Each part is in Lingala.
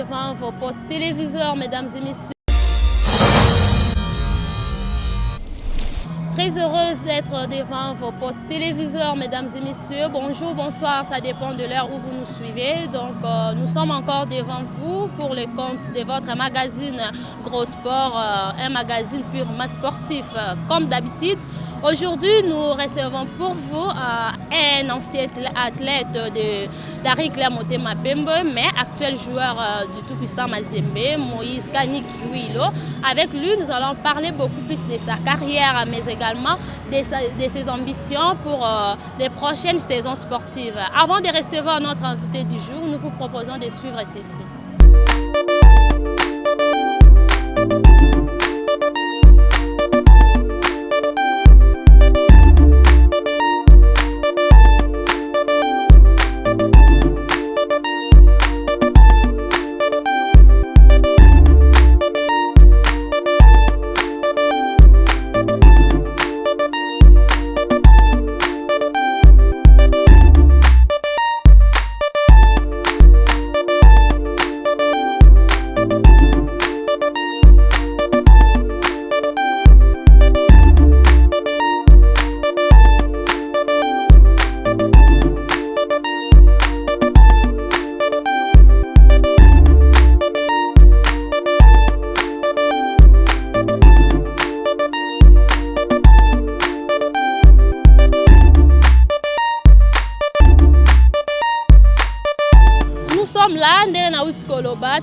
devant vos postes téléviseurs, mesdames et messieurs. Très heureuse d'être devant vos postes téléviseurs, mesdames et messieurs. Bonjour, bonsoir, ça dépend de l'heure où vous nous suivez. Donc, nous sommes encore devant vous pour le compte de votre magazine Gros Sport, un magazine purement sportif, comme d'habitude. Aujourd'hui, nous recevons pour vous un ancien athlète d'Ari Claire Motema Pembe, mais actuel joueur du tout-puissant Mazembe, Moïse Kani Kiwilo. Avec lui, nous allons parler beaucoup plus de sa carrière, mais également de ses ambitions pour les prochaines saisons sportives. Avant de recevoir notre invité du jour, nous vous proposons de suivre ceci.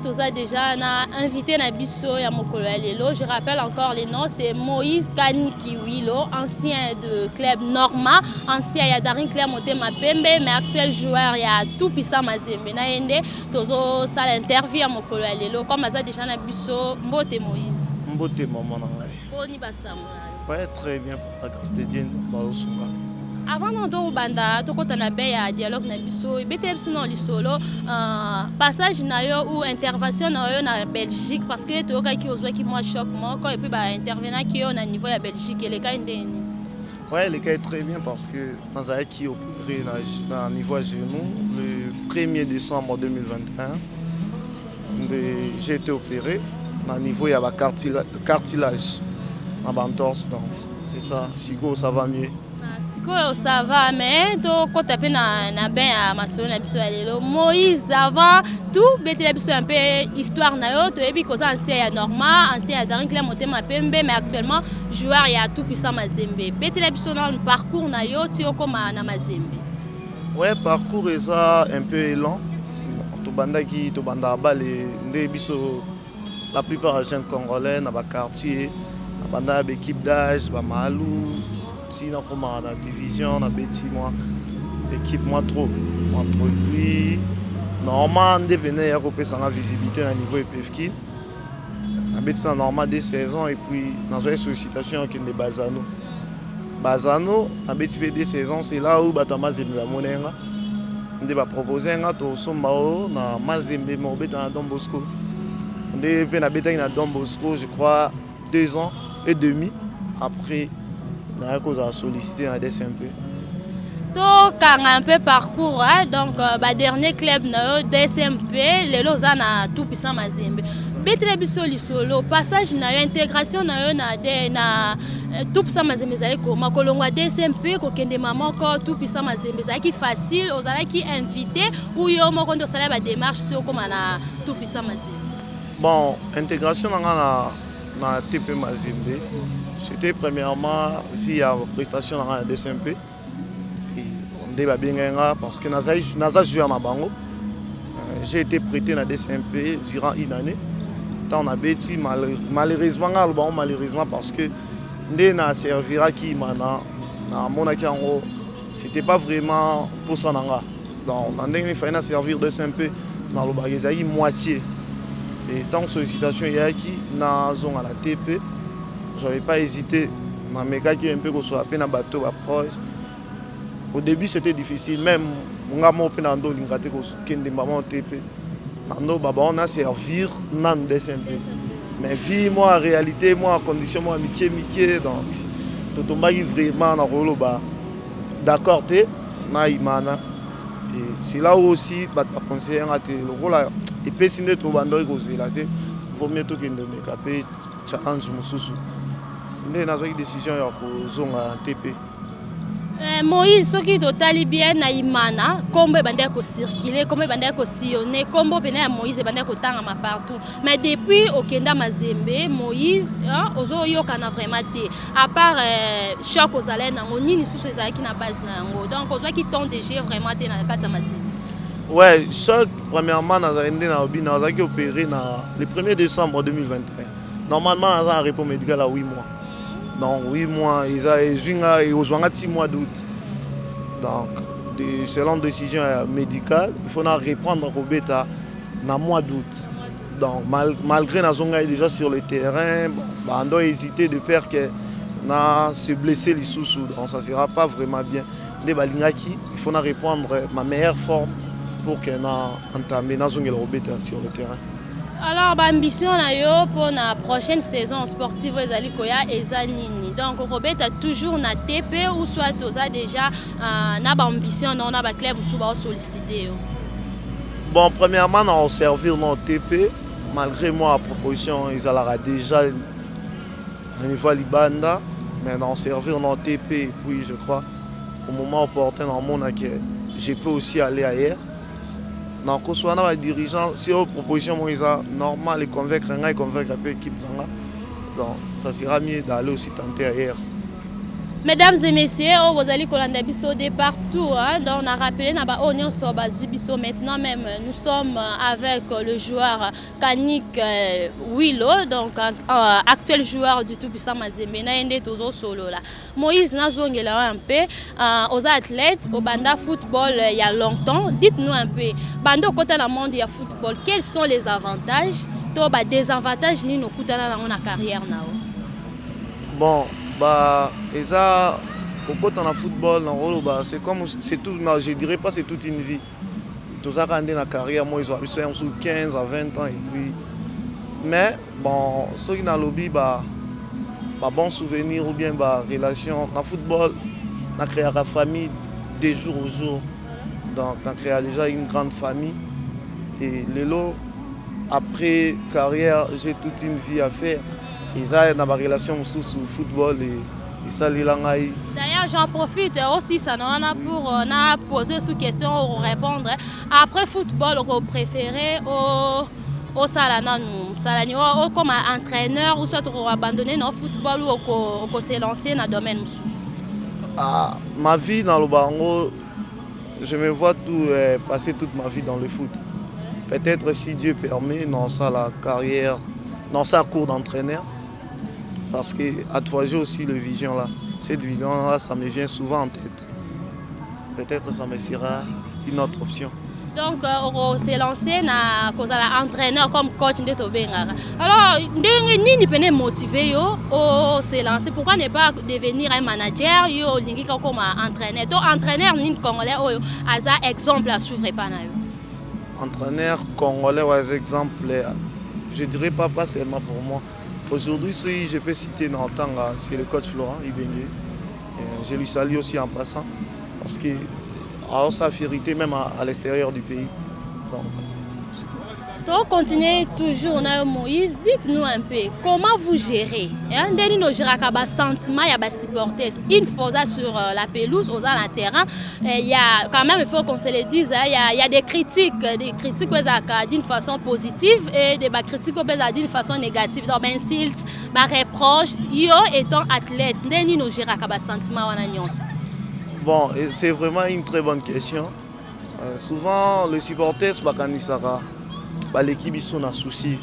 Nous avons déjà invité Nabiso Yamokolo Lelo. Je rappelle encore les noms, c'est Moïse Kani Kiwilo, ancien de club Norma, ancien Yadarin Claire Motema Pembe, mais actuel joueur il y a tout puissant Mazembe. Naende tozo sala interview Yamokolo Lelo comme ça déjà Nabiso Mbote Moïse. Mbote maman nangai. Boni basamula. Ouais, très bien pour la grâce de Dieu Baosunga. Avant de banda tokota na be ya dialogue na biso ebetele biso na lisolo passage na yo ou intervention na yo na Belgique parce que tokaki ozwaki moi choc moko et puis ba intervenant qui au niveau ya Belgique le cas ndeni. Ouais, le cas est très bien parce que dans un qui opéré na niveau genou le 1er décembre 2021 j'ai été opéré na niveau ya ba cartilage na bantorse donc c'est ça sigo ça va mieux. Ça va, mais quand tu as na ben à masolo na biso lelo Moïse avant tout bete la biso un peu histoire na yo to ebi koza ancien ya Norma ancien ya Darin Claire Motema Pembe mais actuellement joueur ya tout puissant Mazembe bete la biso na parcours na yo ti okoma na Mazembe. Ouais, parcours est ça un peu lent to banda balé ndé biso la plupart des jeunes congolais na ba quartier na banda ba équipe d'âge ba malou si on a la division, on a bêti moi, l'équipe moi trop. Et puis, normalement, on devenait européen sans la visibilité à niveau EPFK. On a bêti normalement des saisons et puis dans une sollicitation qui est de Bazano. Bazano, on a bêti des saisons, c'est là où Batama Zembe Monenga. On a proposé un gâteau Sombao, na Mazembe Mobet dans Don Bosco. On a bêti dans Don Bosco, je crois, 2 ans et demi après. On a sollicité un DSMP. Donc, un peu parcours, hein? Donc, dernier club DSMP, les Lausanne tout puissant Mazembe. Betre biso lisolo, passage na intégration na tout puissant Mazembe zaleko makolongwa DSMP ko kende maman ko tout puissant Mazembe zalaki facile, ozalaki invité ou yo moko ndo sala ba démarche so comme na tout puissant Mazembe. Bon, intégration na TP Mazembe. C'était premièrement via prestation dans la DSMP. Et on a bien parce que Naza joué à Mabango. J'ai été prêté dans la DSMP durant une année. On a bêti malheureusement parce que Ndena servira qui mana na monaki ango. C'était pas vraiment pour ça nanga. Donc on a fait servir DSMP dans le bagage moitié. Et tant que sollicitation il y a qui na zone à la TP. Je n'avais pas hésité, mais quand il y a un peu qu'on soit à peine à bateau approche. Au début c'était difficile, même on a mon penando l'ingate qu'on kende maman TP. Nando baba on a servir nan DSMP. Mais vie moi en réalité moi en condition moi amitié donc tout le monde vraiment dans le bas. D'accord, na imana Et c'est là où aussi bah conseiller à le rôle et pesiner tout bandoi causer là il vaut mieux tout qu'il ne me capé challenge mususu ndé na une décision ya ko zonga TP. Moïse soki totali bien na imana kombo bandai ko circuler kombo bandai ko sillonner kombo pena ya Moïse bandai ko tanga partout mais depuis okenda Mazembe Moïse ozo yokana vraiment té à part choc aux alènes nango nini susu ezalaki na base na yango donc ozo ki temps de jeu vraiment té na kati ya Mazembe. Ouais, choc premièrement na zende na obi na zaki opéré na le 1er décembre 2021. Normalement na za repos médical à 8 mois. Donc 8 mois, ils ont 6 mois d'août. Donc, selon décision médicale, il faut reprendre Robeta dans le mois d'août. Donc, malgré que déjà sur le terrain, on doit hésiter de peur que se blesser les sous. Donc, ça ne sera pas vraiment bien. Il faut reprendre ma meilleure forme pour que nous entamions Robeta sur le terrain. Alors, l'ambition pour la prochaine saison sportive eza nini. Donc, Robert a toujours na TP ou soit déjà na ambition na ba club ou sollicité. Bon, premièrement, on servir dans TP. Malgré moi, la proposition, ils allaient déjà au niveau Libanda, mais on servir dans TP. Et puis, je crois, au moment opportun dans le monde, je peux aussi aller ailleurs. Donc, on soit les dirigeants, si la proposition est normale et convaincre l'équipe, donc ça sera mieux d'aller aussi tenter ailleurs. Mesdames et messieurs, vous allez de partout. Donc, on a rappelé que maintenant même, nous sommes avec le joueur Kanik Willow, donc actuel joueur du tout-puissant Mazembe. Moïse Nazongela un peu, aux athlètes, au banda football il y a longtemps. Dites-nous un peu, bando côté dans le monde il y a football, quels sont les avantages, les désavantages ni nos dans la carrière? Bon. Bah, et ça, quand on a football, c'est comme, c'est tout, non, je dirais pas c'est toute une vie. Tout ça quand on est dans la carrière, moi ils ont sous 15 à 20 ans et puis, mais bon, ceux qui dans le lobby, bah, bon souvenir ou bien bah relation, dans le football, on a créé la famille de jour au jour, donc on a créé déjà une grande famille et les lots après carrière, j'ai toute une vie à faire. Ils ont une relation sous le football et ça les langues. D'ailleurs, j'en profite aussi ça pour poser sous question ou répondre. Après football, vous préférez au salana nous, comme entraîneur ou soit abandonner le football ou se lancer dans le domaine. Ma vie dans le bango, je me vois passer toute ma vie dans le foot. Peut-être si Dieu permet, dans ça la carrière, dans ça cours d'entraîneur. Parce qu'à toi j'ai aussi le vision là. Cette vision là, ça me vient souvent en tête. Peut-être que ça me sera une autre option. Donc, on s'est lancé dans entraîneur comme coach de Tobengara. Alors, ni peut motiver au se lancer. Pourquoi ne pas devenir un manager comme entraîneur? Donc, entraîneur ni congolais a exemple à suivre pas na. Entraîneur congolais par exemple, je dirais pas seulement pour moi. Aujourd'hui, si je peux citer Nantanga, c'est le coach Florent Ibengue. Je lui salue aussi en passant parce que sa vérité même à l'extérieur du pays. Donc, continuez toujours, Moïse. Dites-nous un peu, comment vous gérez? Une fois sur la pelouse, aux terrain, il y a quand même, il faut qu'on se le dise, il y a des critiques d'une façon positive et des critiques d'une façon négative. Donc, insultes, reproches, étant athlète, bon, c'est vraiment une très bonne question. Souvent, le supporter, l'équipe a un souci.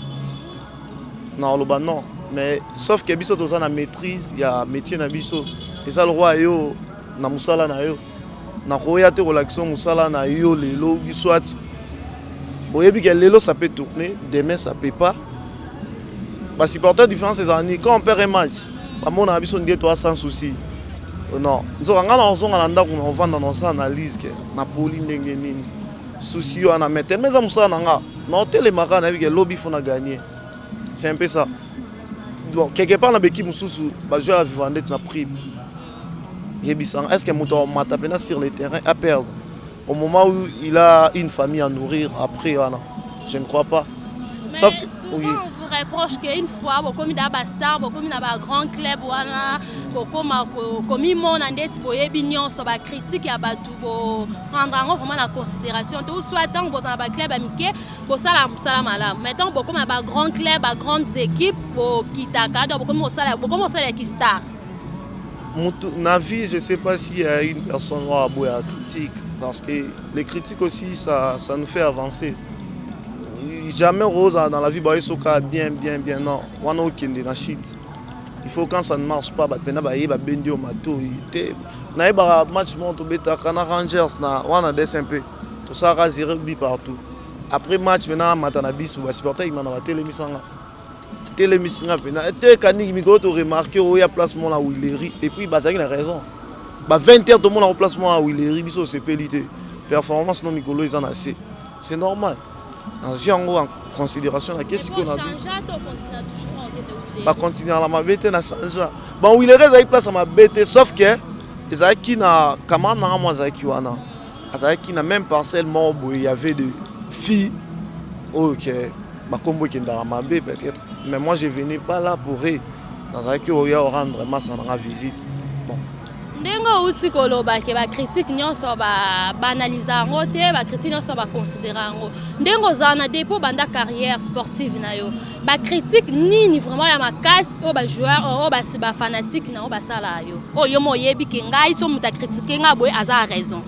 Non, mais sauf que biso toza na maîtrise, il y a métier na biso. Et ça le roi yo na musala na yo. Na koya te relaxation musala na yo lelo biswat. Boyebi que lelo ça peut tourner, demain ça peut pas. Ba supporter différence ces années quand on perd un match, ba mona biso ndie toi sans souci. Non, nous on va dans notre analyse que na poli ndenge nini. Souci on a mettre mais ça musala nga. Non, les marins avec le lobby font gagner. C'est un peu ça. Donc, quelque part, dans l'équipe, je vais vendre la prime. Est-ce que mon m'a tapé sur le terrain à perdre? au moment où il a une famille à nourrir, après, voilà, je ne crois pas. Mais Sauf que, souvent, oui. on vous reproche qu'une fois, beaucoup de star, beaucoup de grand club, beaucoup de monde en critique et prendre vraiment la considération. Tout soit tant que vous avez un club amicé, vous avez maintenant beaucoup de grands clubs, de grandes équipes, qui de star. Mon avis, je ne sais pas s'il y a une personne qui a aboué à la critique, parce que les critiques aussi, ça nous fait avancer. Jamais rose dans la vie, bien, non. Il faut quand ça ne marche pas, il faut bendio mato. Na match monte beta kana Rangers na DSMP. Tout ça rugby partout. Après match maintenant matanabis ou supporter il m'a télémisanga. Télémisanga pena. Té kani mi go to remarquer où il y a placement là où il rit et puis bazaki a raison. 20h tout le monde en placement là où il rit biso c'est pelité. Performance non Mikolo ils en assez. C'est normal. En considération la qu'est-ce qu'on a dit. Continuer à ma bête na changea. Bon il reste place à ma bête sauf que les qui na comment na moi zaki wana. Azaki na même parcelle mort il y avait des filles OK ba kombo qui dans ma bête peut-être mais moi je venais pas là pour dans zaki o ya rendre ma ça na visite. Bon ndengo uti koloba ke ba critique nyonso ba analyser ngo te ba critique nyonso ba considérer ngo ndengo zana depo banda carrière sportive na yo ba critique nini vraiment ya makasi o ba joueur o ba fanatique na o ba sala yo o yo moyebi ke ngai so muta critiquer nga boy aza raison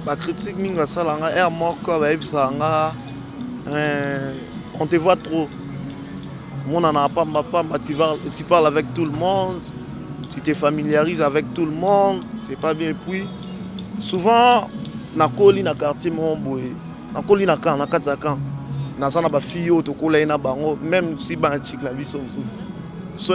ba critique minga sala nga er moko ba ebisa nga on te voit trop mon ana pas tu parles avec tout le monde. Tu te familiarises avec tout le monde, c'est pas bien. Puis, souvent, na koli na quartier mon boy, na koli na kan, na katzakan, na sana ba fille to kola ina bango, même si ba chic la vie so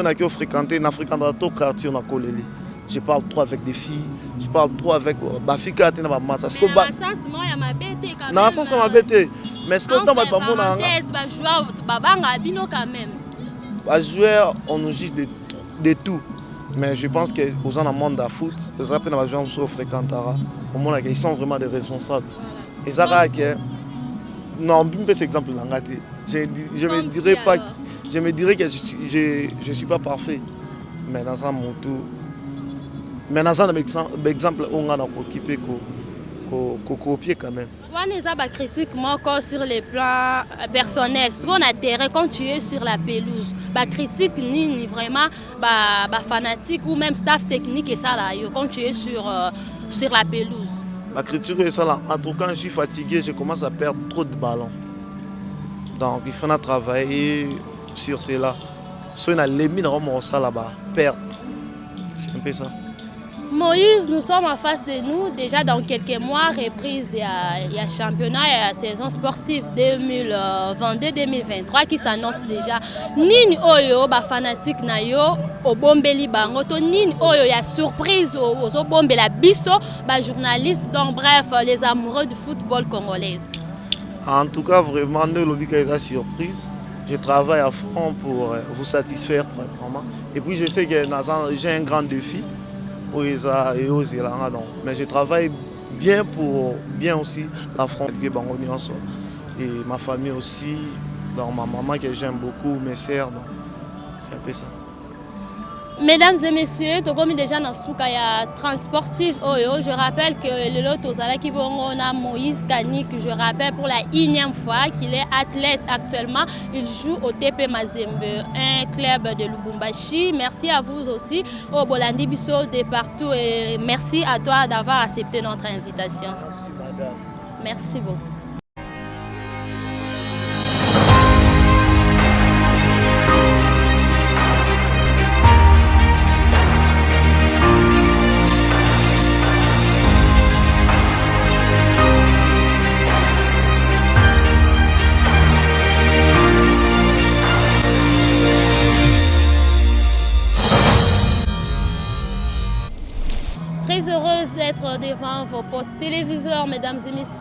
na qui fréquenter na fréquenter tout quartier na koleli. Je parle trop avec des filles, je parle trop avec ba fika na ba massa. Parce que ba ça c'est moi ya ma bête quand même. Non, ça c'est ma bête. Mais ce que tant ba mon na ba joueur ba banga bino quand même. Ba joueur on nous juge de tout. Mais je pense que aux gens dans le monde de foot, les gens qui fréquentera, au monde ils sont vraiment des responsables. Et ça que non, bien cet exemple là, je me dirais que je suis pas parfait. Mais dans un moto, mais dans un exemple on a occupé copier quand même. On a des critiques sur les plans personnels. Ce qu'on a intérêt quand tu es sur la pelouse. La critique ni vraiment fanatique ou même staff technique et ça là quand tu es sur la pelouse. La critique est ça là. En tout cas, quand je suis fatigué, je commence à perdre trop de ballons. Donc il faut travailler sur cela. Si on a les mines ça là-bas, perdre. C'est un peu ça. Moïse, nous sommes en face de nous, déjà dans quelques mois, reprise, il y a championnat, il y a la saison sportive 2022-2023 qui s'annonce déjà. Nini oyo, ba fanatique na yo, o bombeli bango, to nini oyo, il y a surprise aux bombela biso, ba journalistes, donc bref, les amoureux du football congolais. En tout cas, vraiment, ne l'oublie qu'il y a une surprise. Je travaille à fond pour vous satisfaire, vraiment. Et puis je sais que j'ai un grand défi. Mais je travaille bien pour bien aussi la France et ma famille aussi, donc ma maman que j'aime beaucoup, mes sœurs, c'est un peu ça. Mesdames et messieurs, comme déjà dans le transportif, je rappelle que le lot qui a Moïse Kanik, je rappelle pour la 1e fois qu'il est athlète actuellement. Il joue au TP Mazembe, un club de Lubumbashi. Merci à vous aussi, au Bolandi Bisso de partout et merci à toi d'avoir accepté notre invitation. Merci madame. Merci beaucoup. Très heureuse d'être devant vos postes téléviseurs, mesdames et messieurs.